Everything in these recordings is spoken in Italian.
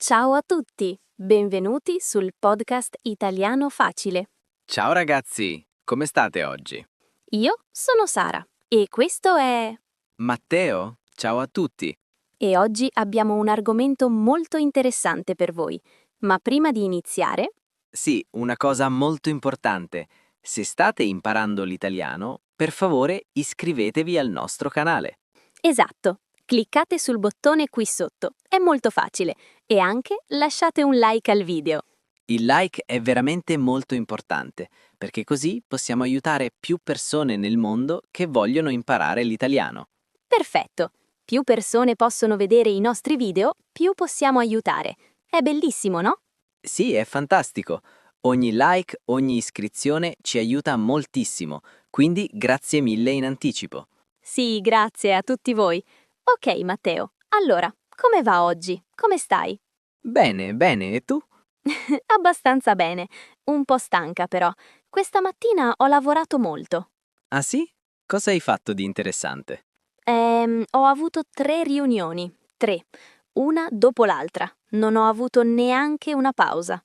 Ciao a tutti, benvenuti sul podcast Italiano Facile. Ciao ragazzi, come state oggi? Io sono Sara e questo è... Matteo, ciao a tutti. E oggi abbiamo un argomento molto interessante per voi. Ma prima di iniziare, Sì, una cosa molto importante. Se state imparando l'italiano, per favore iscrivetevi al nostro canale. esatto, cliccate sul bottone qui sotto, è molto facile, e anche lasciate un like al video. Il like è veramente molto importante, perché così possiamo aiutare più persone nel mondo che vogliono imparare l'italiano. Perfetto, più persone possono vedere i nostri video, più possiamo aiutare. È bellissimo, no? Sì, è fantastico. Ogni like, ogni iscrizione ci aiuta moltissimo, quindi grazie mille in anticipo. Sì, grazie a tutti voi. Ok, Matteo, allora, come va oggi? Come stai? Bene, bene, e tu? Abbastanza bene, un po' stanca però. Questa mattina ho lavorato molto. Ah sì? Cosa hai fatto di interessante? Ho avuto 3 riunioni, 3, una dopo l'altra. Non ho avuto neanche una pausa.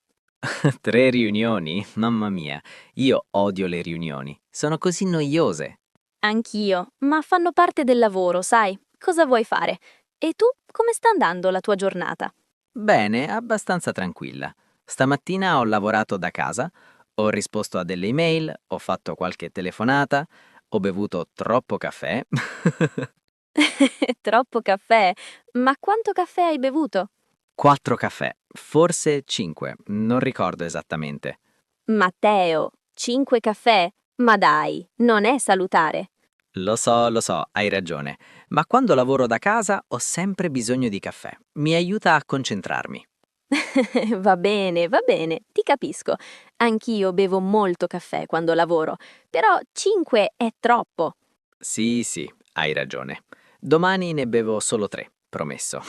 3 riunioni? Mamma mia, io odio le riunioni. Sono così noiose. Anch'io, ma fanno parte del lavoro, sai? Cosa vuoi fare? E tu, come sta andando la tua giornata? Bene, abbastanza tranquilla. Stamattina ho lavorato da casa, ho risposto a delle email, ho fatto qualche telefonata, ho bevuto troppo caffè. Troppo caffè? Ma quanto caffè hai bevuto? 4 caffè, forse 5, non ricordo esattamente. Matteo, 5 caffè? Ma dai, non è salutare. Lo so, hai ragione, ma quando lavoro da casa ho sempre bisogno di caffè. Mi aiuta a concentrarmi. Va bene, ti capisco. Anch'io bevo molto caffè quando lavoro, però 5 è troppo. Sì, hai ragione. Domani ne bevo solo 3, promesso.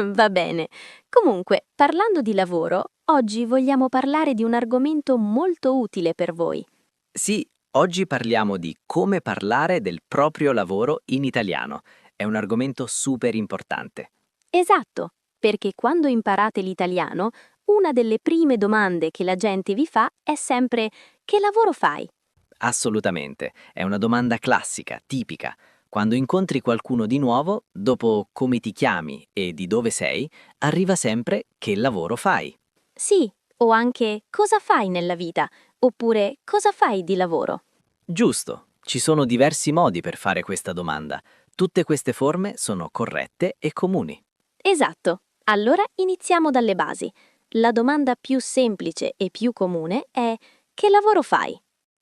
Va bene. Comunque, parlando di lavoro, oggi vogliamo parlare di un argomento molto utile per voi. Sì, oggi parliamo di come parlare del proprio lavoro in italiano. È un argomento super importante. Esatto, perché quando imparate l'italiano, una delle prime domande che la gente vi fa è sempre: che lavoro fai? Assolutamente, è una domanda classica, tipica. Quando incontri qualcuno di nuovo, dopo come ti chiami e di dove sei, arriva sempre che lavoro fai. Sì, o anche cosa fai nella vita? Oppure cosa fai di lavoro? Giusto, ci sono diversi modi per fare questa domanda. Tutte queste forme sono corrette e comuni. Esatto. Allora iniziamo dalle basi. La domanda più semplice e più comune è: che lavoro fai?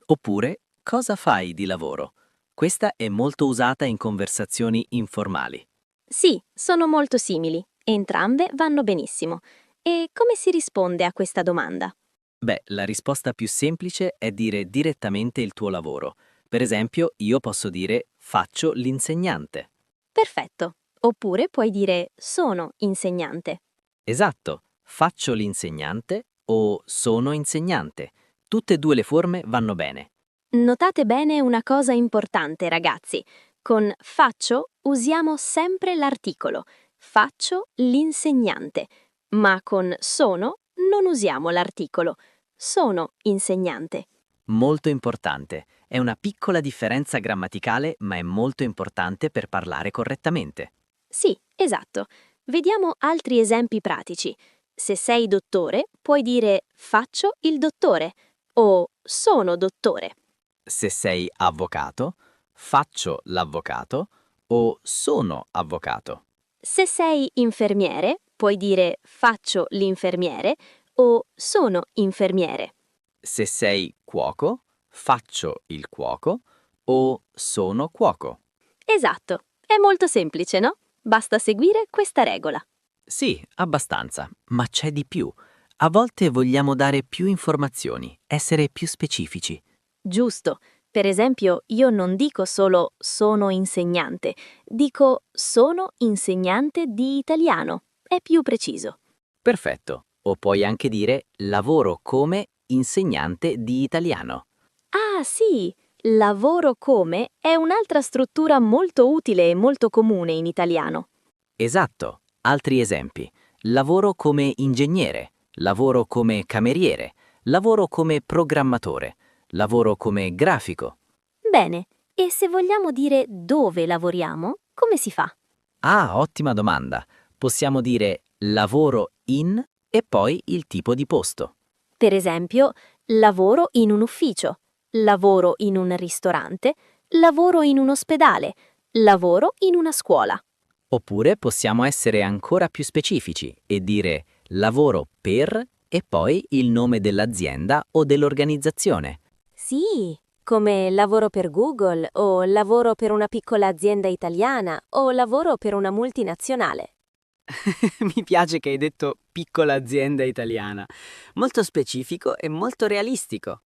Oppure, cosa fai di lavoro? Questa è molto usata in conversazioni informali. Sì, sono molto simili. Entrambe vanno benissimo. E come si risponde a questa domanda? Beh, la risposta più semplice è dire direttamente il tuo lavoro. Per esempio, io posso dire faccio l'insegnante. Perfetto. Oppure puoi dire sono insegnante. Esatto, faccio l'insegnante o sono insegnante. Tutte e due le forme vanno bene. Notate bene una cosa importante, ragazzi. Con faccio usiamo sempre l'articolo. Faccio l'insegnante. Ma con sono non usiamo l'articolo. Sono insegnante. Molto importante. È una piccola differenza grammaticale, ma è molto importante per parlare correttamente. Sì, esatto. Vediamo altri esempi pratici. Se sei dottore, puoi dire faccio il dottore o sono dottore. Se sei avvocato, faccio l'avvocato o sono avvocato. Se sei infermiere, puoi dire faccio l'infermiere o sono infermiere. Se sei cuoco, faccio il cuoco o sono cuoco. Esatto, è molto semplice, no? Basta seguire questa regola. Sì, abbastanza, ma c'è di più. A volte vogliamo dare più informazioni, essere più specifici. Giusto. Per esempio, io non dico solo sono insegnante, dico sono insegnante di italiano. È più preciso. Perfetto. O puoi anche dire lavoro come insegnante di italiano. Ah, sì! Lavoro come è un'altra struttura molto utile e molto comune in italiano. Esatto. Altri esempi. lavoro come ingegnere, lavoro come cameriere, lavoro come programmatore, lavoro come grafico. Bene, e se vogliamo dire dove lavoriamo, come si fa? Ah, ottima domanda. Possiamo dire lavoro in e poi il tipo di posto. Per esempio, lavoro in un ufficio, lavoro in un ristorante, lavoro in un ospedale, lavoro in una scuola. Oppure possiamo essere ancora più specifici e dire lavoro per e poi il nome dell'azienda o dell'organizzazione. Sì, come lavoro per Google o lavoro per una piccola azienda italiana o lavoro per una multinazionale. Mi piace che hai detto piccola azienda italiana. Molto specifico e molto realistico.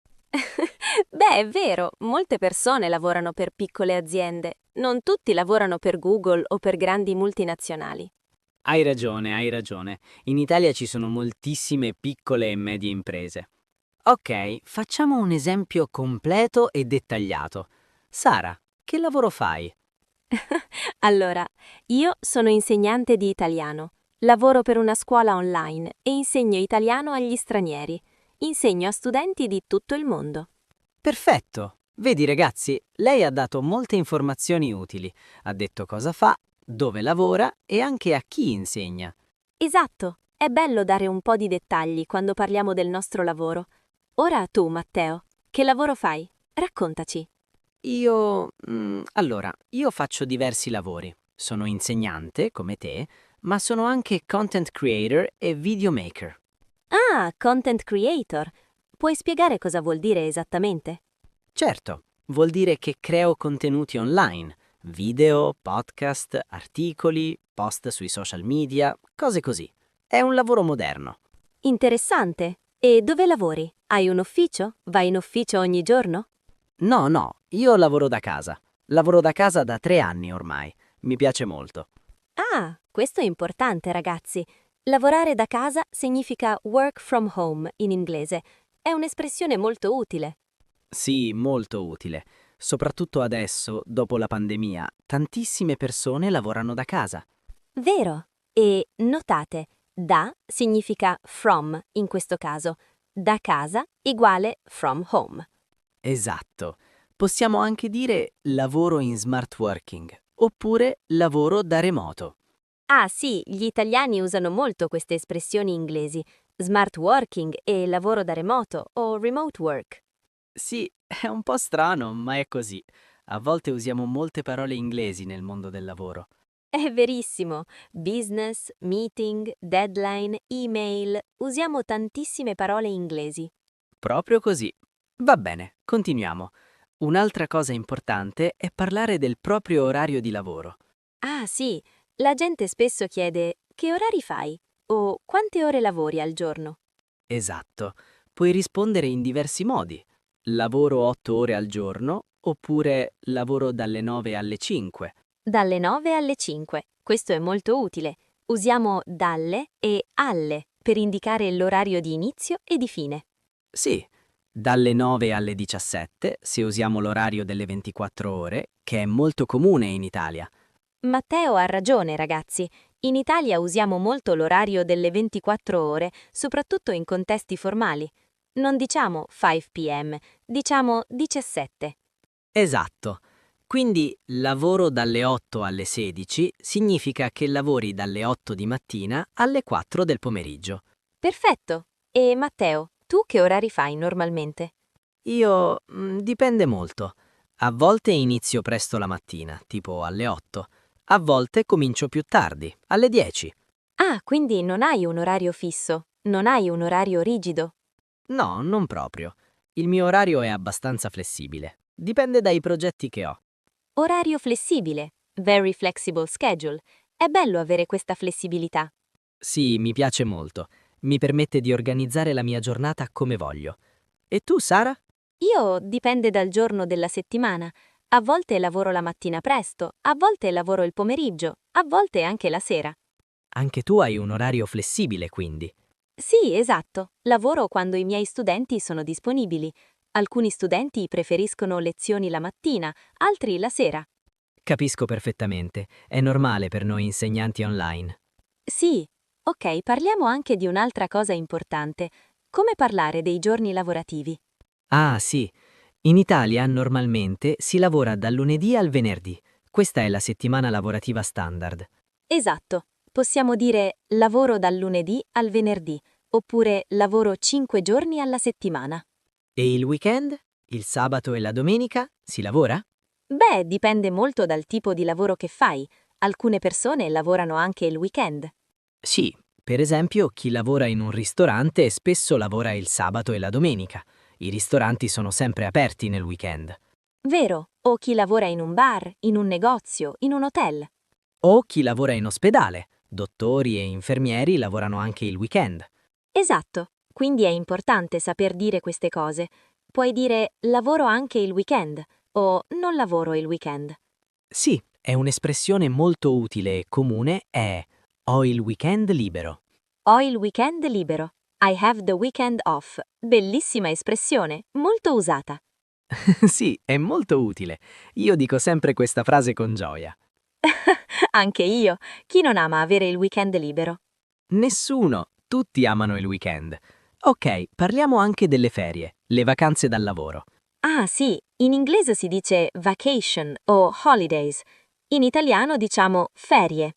Beh, è vero, molte persone lavorano per piccole aziende, non tutti lavorano per Google o per grandi multinazionali. Hai ragione, hai ragione. In Italia ci sono moltissime piccole e medie imprese. Ok, facciamo un esempio completo e dettagliato. Sara, che lavoro fai? Allora, io sono insegnante di italiano, lavoro per una scuola online e insegno italiano agli stranieri. Insegno a studenti di tutto il mondo. Perfetto! Vedi ragazzi, lei ha dato molte informazioni utili. Ha detto cosa fa, dove lavora e anche a chi insegna. Esatto, è bello dare un po' di dettagli quando parliamo del nostro lavoro. Ora tu, Matteo, che lavoro fai? Raccontaci. Io faccio diversi lavori. Sono insegnante, come te, ma sono anche content creator e videomaker. Ah, content creator. Puoi spiegare cosa vuol dire esattamente? Certo, vuol dire che creo contenuti online, video, podcast, articoli, post sui social media, cose così. È un lavoro moderno. Interessante. E dove lavori? Hai un ufficio? Vai in ufficio ogni giorno? No, io lavoro da casa. Lavoro da casa da 3 anni ormai. Mi piace molto. Ah, questo è importante, ragazzi. Lavorare da casa significa work from home in inglese. È un'espressione molto utile. Sì, molto utile. Soprattutto adesso, dopo la pandemia, tantissime persone lavorano da casa. Vero. E notate, da significa from in questo caso. Da casa uguale from home. Esatto. Possiamo anche dire lavoro in smart working oppure lavoro da remoto. Ah sì, gli italiani usano molto queste espressioni inglesi, smart working e lavoro da remoto o remote work. Sì, è un po' strano, ma è così. A volte usiamo molte parole inglesi nel mondo del lavoro. È verissimo. Business, meeting, deadline, email. Usiamo tantissime parole inglesi. Proprio così. Va bene, continuiamo. Un'altra cosa importante è parlare del proprio orario di lavoro. Ah sì, la gente spesso chiede che orari fai o quante ore lavori al giorno. Esatto. Puoi rispondere in diversi modi. Lavoro 8 ore al giorno oppure lavoro dalle 9 alle 5. Dalle 9 alle 5. Questo è molto utile. Usiamo dalle e alle per indicare l'orario di inizio e di fine. Sì, dalle 9 alle 17 se usiamo l'orario delle 24 ore, che è molto comune in Italia. Matteo ha ragione, ragazzi. In Italia usiamo molto l'orario delle 24 ore, soprattutto in contesti formali. Non diciamo 5 p.m., diciamo 17. Esatto. Quindi lavoro dalle 8 alle 16 significa che lavori dalle 8 di mattina alle 4 del pomeriggio. Perfetto. E Matteo, tu che orari fai normalmente? Dipende molto. A volte inizio presto la mattina, tipo alle 8. A volte comincio più tardi, alle 10. Ah, quindi non hai un orario fisso, non hai un orario rigido. No, non proprio. Il mio orario è abbastanza flessibile. Dipende dai progetti che ho. Orario flessibile, very flexible schedule. È bello avere questa flessibilità. Sì, mi piace molto. Mi permette di organizzare la mia giornata come voglio. E tu, Sara? Io dipende dal giorno della settimana. A volte lavoro la mattina presto, a volte lavoro il pomeriggio, a volte anche la sera. Anche tu hai un orario flessibile, quindi. Sì, esatto. Lavoro quando i miei studenti sono disponibili. Alcuni studenti preferiscono lezioni la mattina, altri la sera. Capisco perfettamente. È normale per noi insegnanti online. Sì, Ok, parliamo anche di un'altra cosa importante. Come parlare dei giorni lavorativi? Ah, sì. In Italia normalmente si lavora dal lunedì al venerdì. Questa è la settimana lavorativa standard. Esatto. Possiamo dire lavoro dal lunedì al venerdì, oppure lavoro 5 giorni alla settimana. E il weekend? Il sabato e la domenica? Si lavora? Beh, dipende molto dal tipo di lavoro che fai. Alcune persone lavorano anche il weekend. Sì, per esempio chi lavora in un ristorante spesso lavora il sabato e la domenica. I ristoranti sono sempre aperti nel weekend. Vero? O chi lavora in un bar, in un negozio, in un hotel. O chi lavora in ospedale. Dottori e infermieri lavorano anche il weekend. Esatto. Quindi è importante saper dire queste cose. Puoi dire lavoro anche il weekend o non lavoro il weekend. Sì, è un'espressione molto utile e comune è ho il weekend libero. Ho il weekend libero. I have the weekend off. Bellissima espressione, molto usata. Sì, è molto utile. Io dico sempre questa frase con gioia. Anche io. Chi non ama avere il weekend libero? Nessuno, tutti amano il weekend. Ok, parliamo anche delle ferie, le vacanze dal lavoro. Ah sì, in inglese si dice vacation o holidays. In italiano diciamo ferie.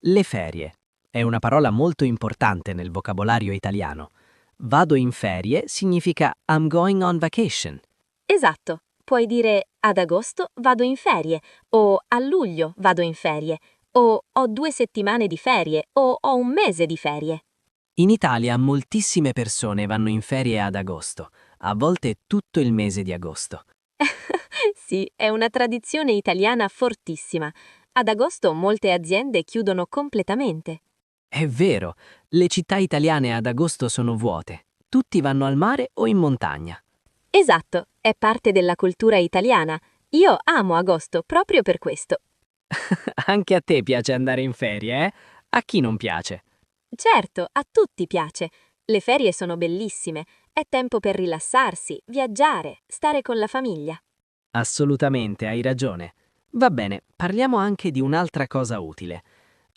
Le ferie. È una parola molto importante nel vocabolario italiano. Vado in ferie significa I'm going on vacation. Esatto. Puoi dire ad agosto vado in ferie o a luglio vado in ferie o ho 2 settimane di ferie o ho un mese di ferie. In Italia moltissime persone vanno in ferie ad agosto, a volte tutto il mese di agosto. Sì, è una tradizione italiana fortissima. Ad agosto molte aziende chiudono completamente. È vero, le città italiane ad agosto sono vuote. Tutti vanno al mare o in montagna. Esatto, è parte della cultura italiana. Io amo agosto proprio per questo. Anche a te piace andare in ferie, eh? A chi non piace? Certo, a tutti piace. Le ferie sono bellissime. È tempo per rilassarsi, viaggiare, stare con la famiglia. Assolutamente, hai ragione. Va bene, parliamo anche di un'altra cosa utile.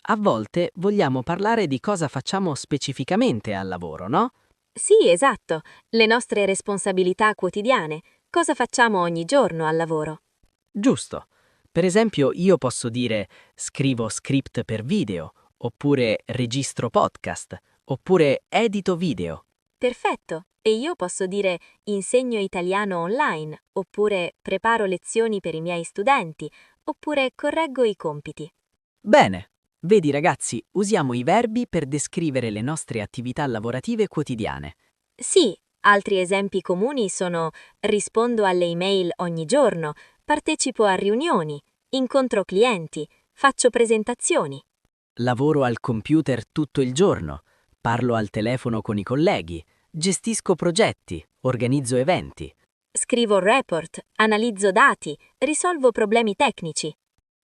A volte vogliamo parlare di cosa facciamo specificamente al lavoro, no? Sì, esatto, le nostre responsabilità quotidiane. Cosa facciamo ogni giorno al lavoro? Giusto. Per esempio, io posso dire scrivo script per video, oppure registro podcast, oppure edito video. Perfetto. E io posso dire insegno italiano online, oppure preparo lezioni per i miei studenti, oppure correggo i compiti. Bene. Vedi ragazzi, usiamo i verbi per descrivere le nostre attività lavorative quotidiane. Sì, altri esempi comuni sono rispondo alle email ogni giorno, partecipo a riunioni, incontro clienti, faccio presentazioni. Lavoro al computer tutto il giorno, parlo al telefono con i colleghi, gestisco progetti, organizzo eventi. Scrivo report, analizzo dati, risolvo problemi tecnici.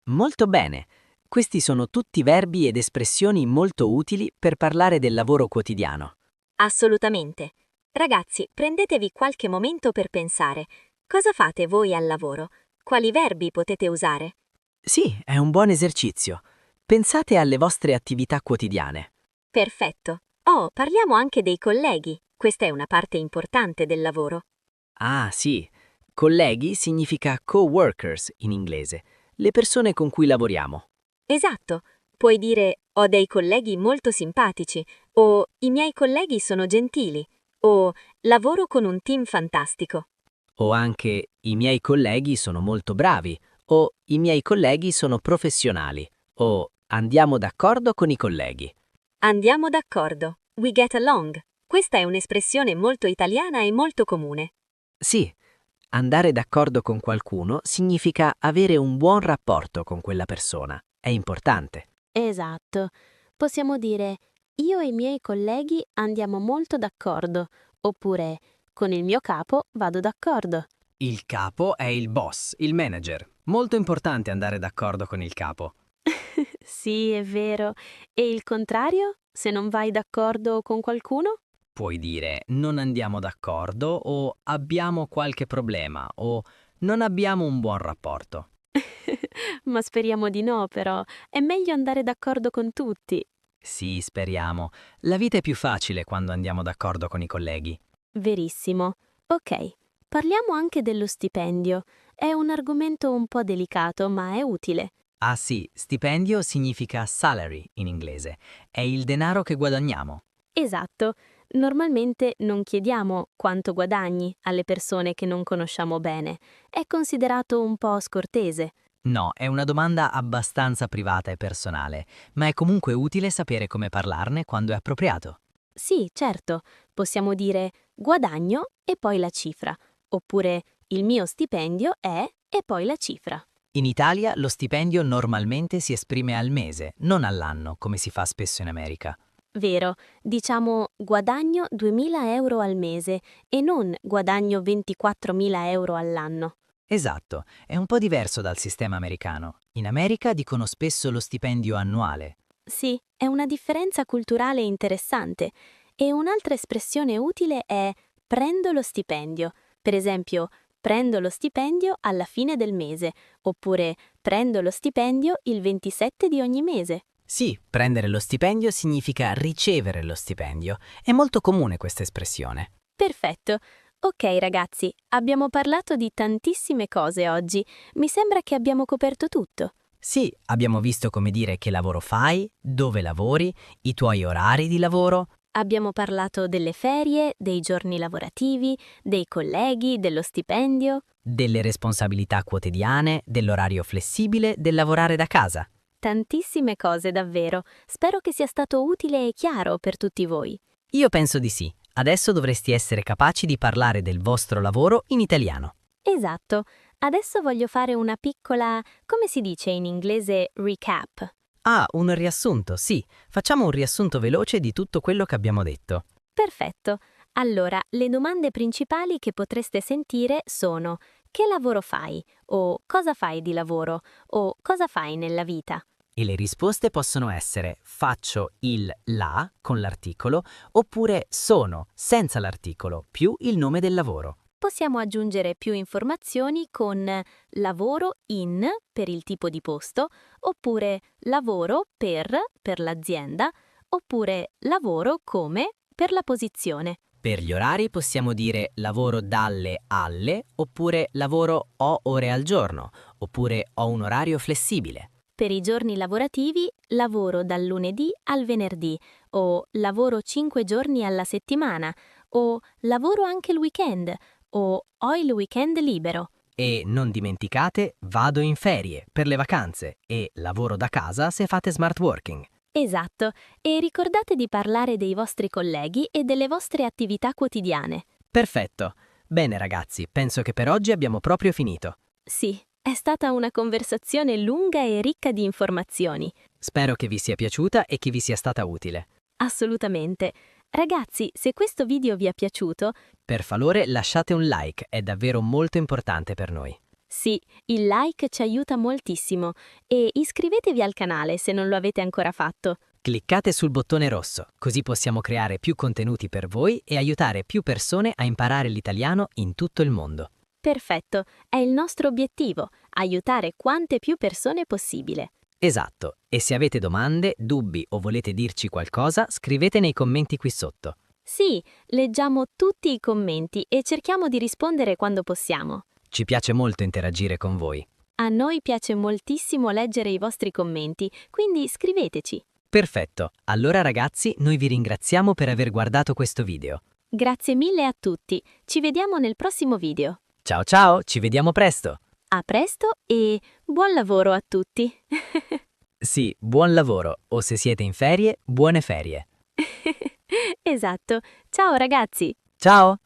Molto bene. Questi sono tutti verbi ed espressioni molto utili per parlare del lavoro quotidiano. Assolutamente. Ragazzi, prendetevi qualche momento per pensare. Cosa fate voi al lavoro? Quali verbi potete usare? Sì, è un buon esercizio. Pensate alle vostre attività quotidiane. Perfetto. Oh, parliamo anche dei colleghi. Questa è una parte importante del lavoro. Ah, sì. Colleghi significa coworkers in inglese, le persone con cui lavoriamo. Esatto. Puoi dire ho dei colleghi molto simpatici o i miei colleghi sono gentili o lavoro con un team fantastico. O anche i miei colleghi sono molto bravi, o i miei colleghi sono professionali, o andiamo d'accordo con i colleghi. Andiamo d'accordo. We get along. Questa è un'espressione molto italiana e molto comune. Sì, andare d'accordo con qualcuno significa avere un buon rapporto con quella persona. È importante. Esatto. Possiamo dire io e i miei colleghi andiamo molto d'accordo, oppure con il mio capo vado d'accordo. Il capo è il boss, il manager. Molto importante andare d'accordo con il capo. Sì, è vero. E il contrario? Se non vai d'accordo con qualcuno? Puoi dire non andiamo d'accordo o abbiamo qualche problema o non abbiamo un buon rapporto. Ma speriamo di no, però. È meglio andare d'accordo con tutti. Sì, speriamo. La vita è più facile quando andiamo d'accordo con i colleghi. Verissimo. Ok, parliamo anche dello stipendio. È un argomento un po' delicato, ma è utile. Ah sì, stipendio significa salary in inglese. È il denaro che guadagniamo. Esatto. Normalmente non chiediamo quanto guadagni alle persone che non conosciamo bene. È considerato un po' scortese. No, è una domanda abbastanza privata e personale, ma è comunque utile sapere come parlarne quando è appropriato. Sì, certo, possiamo dire guadagno e poi la cifra, oppure il mio stipendio è e poi la cifra. In Italia lo stipendio normalmente si esprime al mese, non all'anno, come si fa spesso in America. Vero, diciamo guadagno 2.000 euro al mese e non guadagno 24.000 euro all'anno. Esatto, è un po' diverso dal sistema americano. In America dicono spesso lo stipendio annuale. Sì, è una differenza culturale interessante. E un'altra espressione utile è prendo lo stipendio. Per esempio, prendo lo stipendio alla fine del mese, oppure prendo lo stipendio il 27 di ogni mese. Sì, prendere lo stipendio significa ricevere lo stipendio. È molto comune questa espressione. Perfetto. Ok ragazzi, abbiamo parlato di tantissime cose oggi. Mi sembra che abbiamo coperto tutto. Sì, abbiamo visto come dire che lavoro fai, dove lavori, i tuoi orari di lavoro. Abbiamo parlato delle ferie, dei giorni lavorativi, dei colleghi, dello stipendio. Delle responsabilità quotidiane, dell'orario flessibile, del lavorare da casa. Tantissime cose davvero. Spero che sia stato utile e chiaro per tutti voi. Io penso di sì. Adesso dovresti essere capaci di parlare del vostro lavoro in italiano. Esatto. Adesso voglio fare una piccola, come si dice in inglese, recap. Ah, un riassunto, sì. Facciamo un riassunto veloce di tutto quello che abbiamo detto. Perfetto. Allora, le domande principali che potreste sentire sono: che lavoro fai? O cosa fai di lavoro? O cosa fai nella vita? E le risposte possono essere faccio il la con l'articolo oppure sono senza l'articolo più il nome del lavoro. Possiamo aggiungere più informazioni con lavoro in per il tipo di posto, oppure lavoro per l'azienda, oppure lavoro come per la posizione. Per gli orari possiamo dire lavoro dalle alle oppure lavoro 8 ore al giorno oppure ho un orario flessibile. Per i giorni lavorativi lavoro dal lunedì al venerdì, o lavoro 5 giorni alla settimana, o lavoro anche il weekend, o ho il weekend libero. E non dimenticate vado in ferie per le vacanze e lavoro da casa se fate smart working. Esatto, e ricordate di parlare dei vostri colleghi e delle vostre attività quotidiane. Perfetto. Bene ragazzi, penso che per oggi abbiamo proprio finito. Sì, è stata una conversazione lunga e ricca di informazioni. Spero che vi sia piaciuta e che vi sia stata utile. Assolutamente. Ragazzi, se questo video vi è piaciuto, Per favore lasciate un like, è davvero molto importante per noi. sì, il like ci aiuta moltissimo e iscrivetevi al canale se non lo avete ancora fatto. Cliccate sul bottone rosso, così possiamo creare più contenuti per voi e aiutare più persone a imparare l'italiano in tutto il mondo. Perfetto, è il nostro obiettivo, aiutare quante più persone possibile. Esatto, e se avete domande, dubbi o volete dirci qualcosa, scrivete nei commenti qui sotto. Sì, leggiamo tutti i commenti e cerchiamo di rispondere quando possiamo. Ci piace molto interagire con voi. A noi piace moltissimo leggere i vostri commenti, quindi scriveteci. Perfetto, allora ragazzi, noi vi ringraziamo per aver guardato questo video. Grazie mille a tutti, ci vediamo nel prossimo video. Ciao ciao, ci vediamo presto! A presto e buon lavoro a tutti. Sì, buon lavoro, o se siete in ferie, buone ferie. Esatto. Ciao ragazzi! Ciao!